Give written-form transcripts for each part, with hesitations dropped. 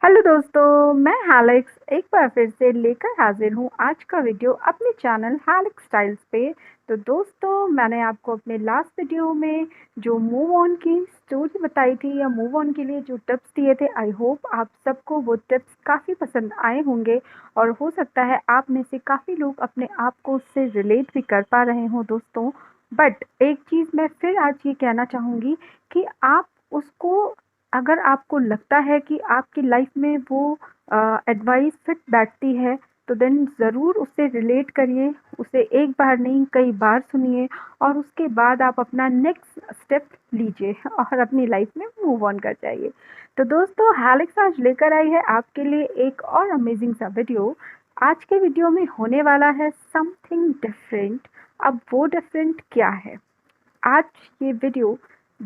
Hello दोस्तों, मैं हैलेक्स एक बार फिर से लेकर हाजिर हूँ आज का वीडियो अपने चैनल हैलेक्स स्टाइल्स पे। तो दोस्तों, मैंने आपको अपने लास्ट वीडियो में जो मूव ऑन की स्टोरी बताई थी या मूव ऑन के लिए जो टिप्स दिए थे, आई होप आप सबको वो टिप्स काफ़ी पसंद आए होंगे और हो सकता है आप में से काफ़ी लोग अपने आप को उससे रिलेट भी कर पा रहे हों दोस्तों। बट एक चीज़ मैं फिर आज ये कहना चाहूँगी कि आप उसको, अगर आपको लगता है कि आपकी लाइफ में वो एडवाइस फिट बैठती है, तो देन ज़रूर उससे रिलेट करिए, उसे एक बार नहीं कई बार सुनिए और उसके बाद आप अपना नेक्स्ट स्टेप लीजिए और अपनी लाइफ में मूव ऑन कर जाइए। तो दोस्तों, हैलेक्स आज लेकर आई है आपके लिए एक और अमेजिंग सा वीडियो। आज के वीडियो में होने वाला है समथिंग डिफरेंट। अब वो डिफरेंट क्या है? आज ये वीडियो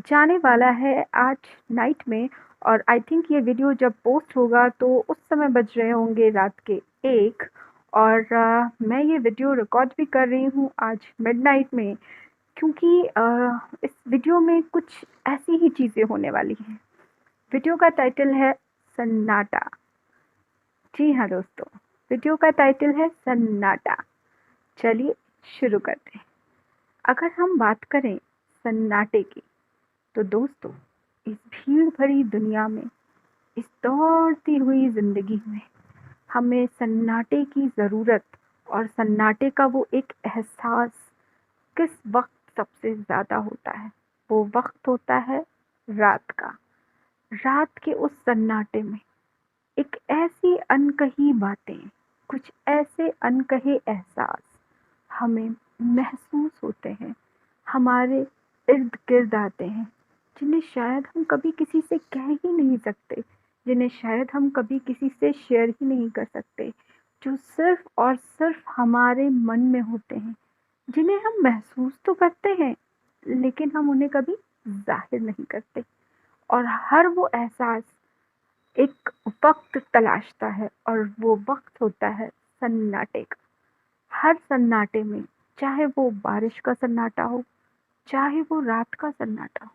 जाने वाला है आज नाइट में, और आई थिंक ये वीडियो जब पोस्ट होगा तो उस समय बज रहे होंगे रात के 1। और मैं ये वीडियो रिकॉर्ड भी कर रही हूँ आज मिडनाइट में, क्योंकि इस वीडियो में कुछ ऐसी ही चीज़ें होने वाली हैं। वीडियो का टाइटल है सन्नाटा। जी हाँ दोस्तों, वीडियो का टाइटल है सन्नाटा। चलिए शुरू करते हैं। अगर हम बात करें सन्नाटे की, तो दोस्तों, इस भीड़ भरी दुनिया में, इस दौड़ती हुई जिंदगी में हमें सन्नाटे की ज़रूरत और सन्नाटे का वो एक एहसास किस वक्त सबसे ज़्यादा होता है? वो वक्त होता है रात का। रात के उस सन्नाटे में एक ऐसी अनकही बातें, कुछ ऐसे अनकहे एहसास हमें महसूस होते हैं, हमारे इर्द गिर्द आते हैं, जिन्हें शायद हम कभी किसी से कह ही नहीं सकते, जिन्हें शायद हम कभी किसी से शेयर ही नहीं कर सकते, जो सिर्फ और सिर्फ हमारे मन में होते हैं, जिन्हें हम महसूस तो करते हैं लेकिन हम उन्हें कभी जाहिर नहीं करते। और हर वो एहसास एक वक्त तलाशता है, और वो वक्त होता है सन्नाटे का। हर सन्नाटे में, चाहे वो बारिश का सन्नाटा हो, चाहे वो रात का सन्नाटा हो,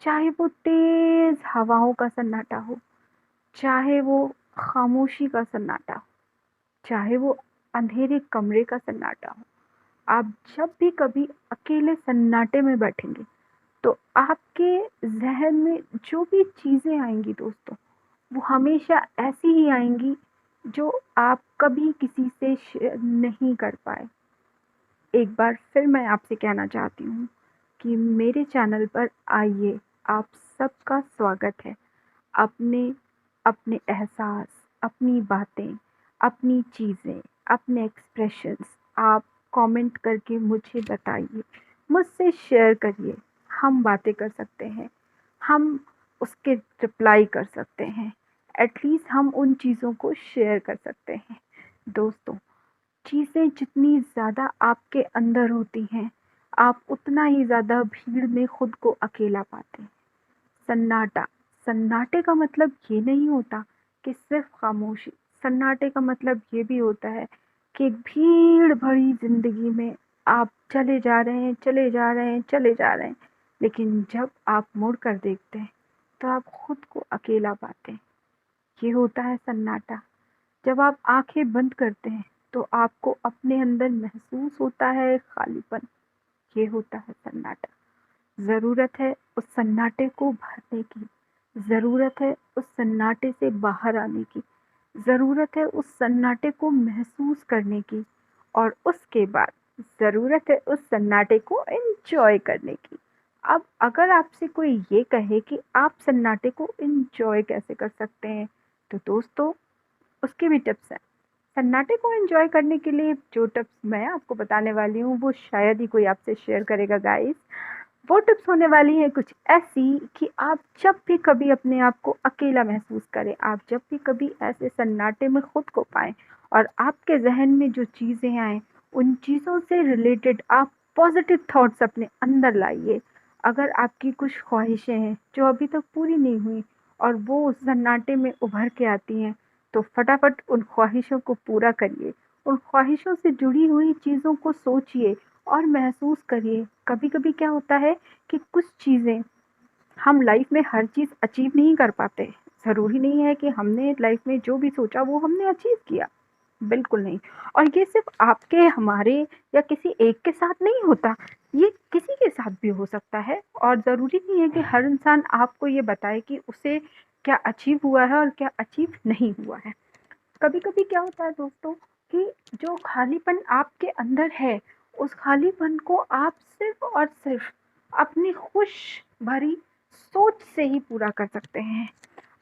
चाहे वो तेज हवाओं का सन्नाटा हो, चाहे वो खामोशी का सन्नाटा हो, चाहे वो अंधेरे कमरे का सन्नाटा हो, आप जब भी कभी अकेले सन्नाटे में बैठेंगे, तो आपके जहन में जो भी चीज़ें आएंगी दोस्तों, वो हमेशा ऐसी ही आएंगी जो आप कभी किसी से शेयर नहीं कर पाए। एक बार फिर मैं आपसे कहना चाहती हूँ कि मेरे चैनल पर आइए, आप सबका स्वागत है। अपने अपने एहसास, अपनी बातें, अपनी चीज़ें, अपने एक्सप्रेशंस आप कमेंट करके मुझे बताइए, मुझसे शेयर करिए। हम बातें कर सकते हैं, हम उसके रिप्लाई कर सकते हैं, एटलीस्ट हम उन चीज़ों को शेयर कर सकते हैं। दोस्तों, चीज़ें जितनी ज़्यादा आपके अंदर होती हैं, आप उतना ही ज़्यादा भीड़ में खुद को अकेला पाते हैं। सन्नाटा, सन्नाटे का मतलब ये नहीं होता कि सिर्फ खामोशी। सन्नाटे का मतलब ये भी होता है कि एक भीड़ भरी जिंदगी में आप चले जा रहे हैं, चले जा रहे हैं, चले जा रहे हैं, लेकिन जब आप मुड़ कर देखते हैं तो आप खुद को अकेला पाते हैं। ये होता है सन्नाटा। जब आप आंखें बंद करते हैं तो आपको अपने अंदर महसूस होता है खालीपन। ये होता है सन्नाटा। ज़रूरत है उस सन्नाटे को भरने की, ज़रूरत है उस सन्नाटे से बाहर आने की, ज़रूरत है उस सन्नाटे को महसूस करने की, और उसके बाद ज़रूरत है उस सन्नाटे को एन्जॉय करने की। अब अगर आपसे कोई ये कहे कि आप सन्नाटे को एन्जॉय कैसे कर सकते हैं, तो दोस्तों, उसके भी टिप्स हैं। सन्नाटे को एन्जॉय करने के लिए जो टिप्स मैं आपको बताने वाली हूँ, वो शायद ही कोई आपसे शेयर करेगा गाइस। वो टिप्स होने वाली हैं कुछ ऐसी कि आप जब भी कभी अपने आप को अकेला महसूस करें, आप जब भी कभी ऐसे सन्नाटे में खुद को पाएँ और आपके ज़हन में जो चीज़ें आएँ, उन चीज़ों से रिलेटेड आप पॉज़िटिव थॉट्स अपने अंदर लाइए। अगर आपकी कुछ ख्वाहिशें हैं जो अभी तक पूरी नहीं हुई और वो उस सन्नाटे में उभर के आती हैं, तो फटाफट उन ख्वाहिशों को पूरा करिए। उन ख्वाहिशों से जुड़ी हुई चीज़ों को सोचिए और महसूस करिए। कभी-कभी क्या होता है कि कुछ चीज़ें हम लाइफ में हर चीज़ अचीव नहीं कर पाते। ज़रूरी नहीं है कि हमने लाइफ में जो भी सोचा वो हमने अचीव किया, बिल्कुल नहीं। और ये सिर्फ़ आपके, हमारे या किसी एक के साथ नहीं होता, ये किसी के साथ भी हो सकता है और ज़रूरी नहीं है कि हर इंसान आपको ये बताए कि उसे क्या अचीव हुआ है और क्या अचीव नहीं हुआ है। कभी-कभी क्या होता है दोस्तों कि जो खालीपन आपके अंदर है, उस खालीपन को आप सिर्फ़ और सिर्फ़ अपनी खुश भरी सोच से ही पूरा कर सकते हैं।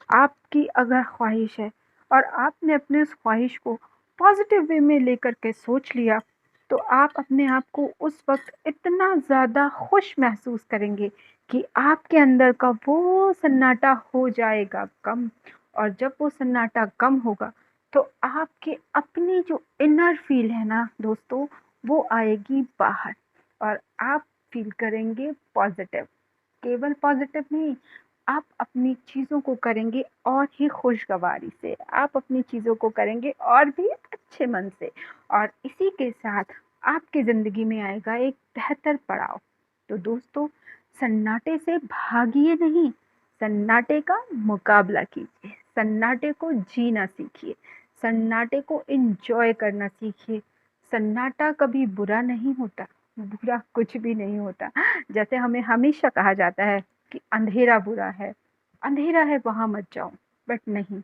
आपकी अगर ख्वाहिश है और आपने अपने उस ख्वाहिश को पॉजिटिव वे में लेकर के सोच लिया, तो आप अपने आप को उस वक्त इतना ज़्यादा खुश महसूस करेंगे कि आपके अंदर का वो सन्नाटा हो जाएगा कम। और जब वो सन्नाटा कम होगा तो आपके अपनी जो इनर फील है ना दोस्तों, वो आएगी बाहर और आप फील करेंगे पॉजिटिव। केवल पॉजिटिव नहीं, आप अपनी चीज़ों को करेंगे और ही खुशगवारी से, आप अपनी चीज़ों को करेंगे और भी अच्छे मन से, और इसी के साथ आपकी ज़िंदगी में आएगा एक बेहतर पड़ाव। तो दोस्तों, सन्नाटे से भागिए नहीं, सन्नाटे का मुकाबला कीजिए, सन्नाटे को जीना सीखिए, सन्नाटे को एंजॉय करना सीखिए। सन्नाटा कभी बुरा नहीं होता, बुरा कुछ भी नहीं होता। जैसे हमें हमेशा कहा जाता है कि अंधेरा बुरा है, अंधेरा है वहाँ मत जाओ, बट नहीं,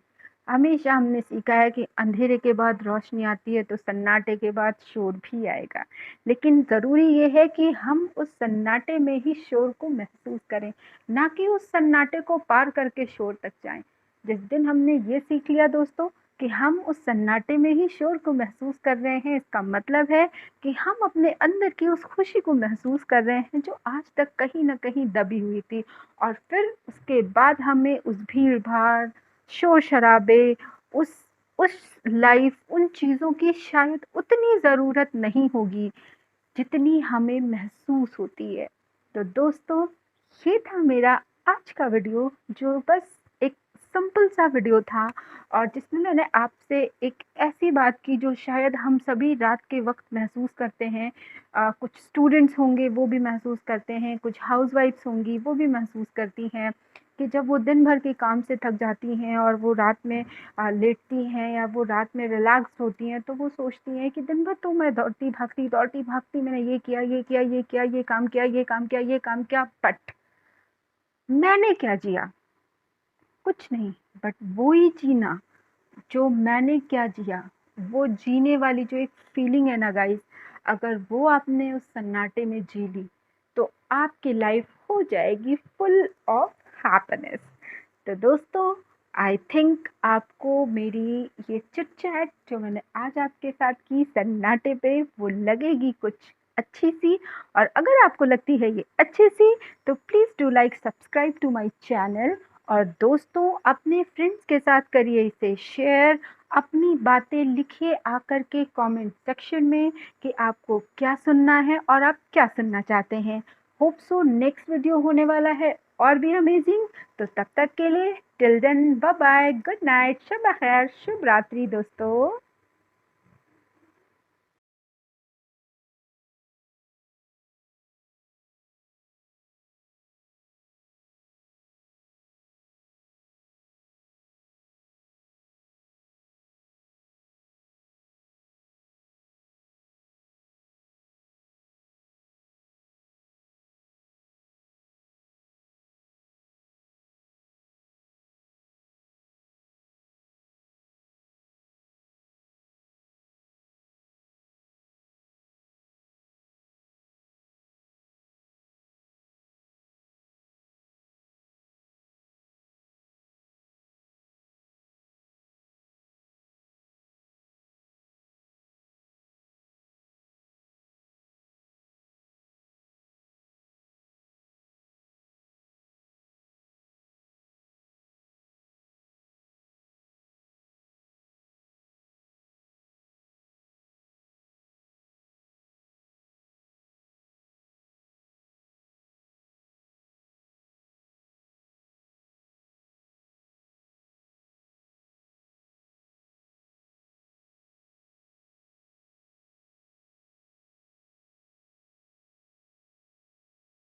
हमेशा हमने सीखा है कि अंधेरे के बाद रोशनी आती है तो सन्नाटे के बाद शोर भी आएगा। लेकिन ज़रूरी ये है कि हम उस सन्नाटे में ही शोर को महसूस करें, ना कि उस सन्नाटे को पार करके शोर तक जाएं। जिस दिन हमने ये सीख लिया दोस्तों कि हम उस सन्नाटे में ही शोर को महसूस कर रहे हैं, इसका मतलब है कि हम अपने अंदर की उस खुशी को महसूस कर रहे हैं जो आज तक कहीं न कहीं दबी हुई थी। और फिर उसके बाद हमें उस भीड़-भाड़, शोर-शराबे, उस लाइफ़, उन चीज़ों की शायद उतनी ज़रूरत नहीं होगी जितनी हमें महसूस होती है। तो दोस्तों, ये था मेरा आज का वीडियो, जो बस एक सिंपल सा वीडियो था और जिसमें मैंने आपसे एक ऐसी बात की जो शायद हम सभी रात के वक़्त महसूस करते हैं। कुछ स्टूडेंट्स होंगे वो भी महसूस करते हैं, कुछ हाउसवाइफ्स होंगी वो भी महसूस करती हैं कि जब वो दिन भर के काम से थक जाती हैं और वो रात में लेटती हैं या वो रात में रिलैक्स होती हैं, तो वो सोचती हैं कि दिन भर तो मैं दौड़ती-भागती मैंने ये किया, ये किया, ये किया, ये काम किया, ये काम किया, ये काम किया, बट मैंने क्या जिया? कुछ नहीं। बट वो ही जीना, जो मैंने क्या जिया, वो जीने वाली जो एक फीलिंग है ना गाइस, अगर वो आपने उस सन्नाटे में जी ली, तो आपकी लाइफ हो जाएगी फुल ऑफ हैप्पीनेस। तो दोस्तों, आई थिंक आपको मेरी ये चिट चैट जो मैंने आज आपके साथ की सन्नाटे पे, वो लगेगी कुछ अच्छी सी। और अगर आपको लगती है ये अच्छी सी, तो please do like subscribe to my channel. और दोस्तों, अपने फ्रेंड्स के साथ करिए इसे शेयर। अपनी बातें लिखिए आकर के कमेंट सेक्शन में कि आपको क्या सुनना है और आप क्या सुनना चाहते हैं। होप सो नेक्स्ट वीडियो होने वाला है और भी अमेजिंग। तो तब तक के लिए till then bye bye, good night, शब बखैर, शुभ रात्रि दोस्तों।